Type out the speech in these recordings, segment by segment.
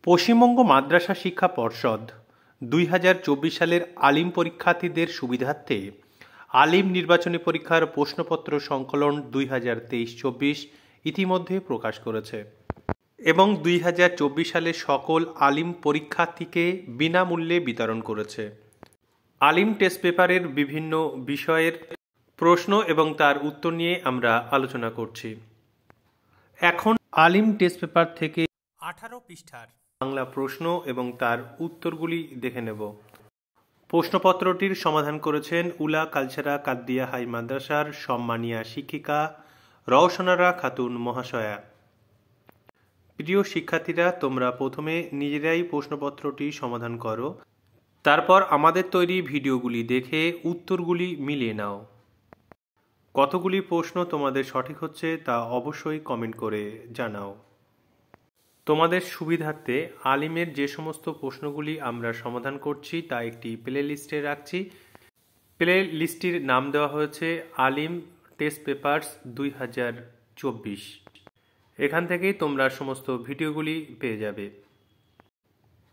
পশ্চিমবঙ্গ মাদ্রাসা শিক্ষা পর্ষদ 2024 সালের আলিম পরীক্ষার্থীদের সুবিধার্থে আলিম নির্বাচনী পরীক্ষার প্রশ্নপত্র সংকলন 2023-24 ইতিমধ্যে প্রকাশ করেছে এবং 2024 সালের সকল আলিম পরীক্ষার্থীকে বিনামূল্যে বিতরণ করেছে। আলিম টেস্ট পেপারের বিভিন্ন বিষয়ের প্রশ্ন এবং তার উত্তর নিয়ে আমরা আলোচনা করছি। এখন আলিম টেস্ট পেপার থেকে 18 পৃষ্ঠার বাংলা প্রশ্ন এবং তার উত্তরগুলি দেখে নেব। প্রশ্নপত্রটির সমাধান করেছেন উলা কালচারা কাদ্দিয়া হাই মাদ্রাসার সম্মানীয়া শিক্ষিকা রওশনারা খাতুন মহাশয়া। প্রিয় শিক্ষার্থীরা, তোমরা প্রথমে নিজেরাই প্রশ্নপত্রটি সমাধান করো, তারপর আমাদের তৈরি ভিডিওগুলি দেখে উত্তরগুলি মিলিয়ে নাও। কতগুলি প্রশ্ন তোমাদের সঠিক হচ্ছে তা অবশ্যই কমেন্ট করে জানাও। তোমাদের সুবিধার্থে আলিমের যে সমস্ত প্রশ্নগুলি আমরা সমাধান করছি তা একটি প্লে লিস্টে রাখছি। প্লে লিস্টটির নাম দেওয়া হয়েছে আলিম টেস্ট পেপারস 2024। এখান থেকেই তোমরা সমস্ত ভিডিওগুলি পেয়ে যাবে।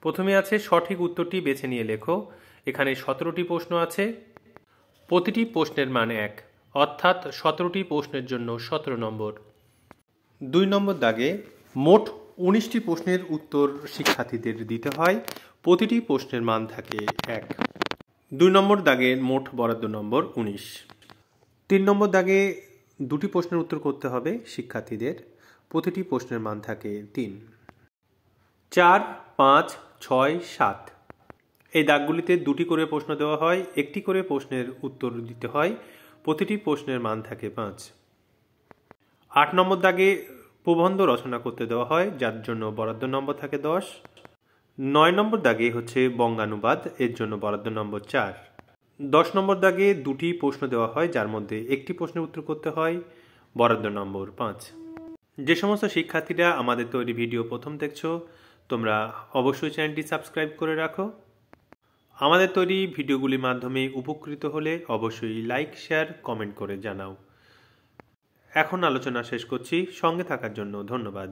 প্রথমে আছে সঠিক উত্তরটি বেছে নিয়ে লেখো। এখানে 17টি প্রশ্ন আছে, প্রতিটি প্রশ্নের মান 1, অর্থাৎ 17টি প্রশ্নের জন্য 17 নম্বর। 2 নম্বর দাগে মোট 19টি প্রশ্নের উত্তর শিক্ষার্থীদের দিতে হয়, প্রতিটি প্রশ্নের মান থাকে 1। 2 নম্বর দাগে মোট বরাদ্দ নম্বর 19। 3 নম্বর দাগে 2টি প্রশ্নের উত্তর করতে হবে শিক্ষার্থীদের, প্রতিটি প্রশ্নের মান থাকে 3। 4, 5, 6, 7 এই দাগগুলিতে 2টি করে প্রশ্ন দেওয়া হয়, একটি করে প্রশ্নের উত্তর দিতে হয়, প্রতিটি প্রশ্নের মান থাকে 5। 8 নম্বর দাগে প্রবন্ধ রচনা করতে দেওয়া হয়, যার জন্য বরাদ্দ নম্বর থাকে 10। 9 নম্বর দাগে হচ্ছে বঙ্গানুবাদ, এর জন্য বরাদ্দ নম্বর 4। 10 নম্বর দাগে 2টি প্রশ্ন দেওয়া হয়, যার মধ্যে একটি প্রশ্নের উত্তর করতে হয়, বরাদ্দ নম্বর 5। যে সমস্ত শিক্ষার্থীরা আমাদের তৈরি ভিডিও প্রথম দেখছো, তোমরা অবশ্যই চ্যানেলটি সাবস্ক্রাইব করে রাখো। আমাদের তৈরি ভিডিওগুলির মাধ্যমে উপকৃত হলে অবশ্যই লাইক, শেয়ার, কমেন্ট করে জানাও। এখন আলোচনা শেষ করছি। সঙ্গে থাকার জন্য ধন্যবাদ।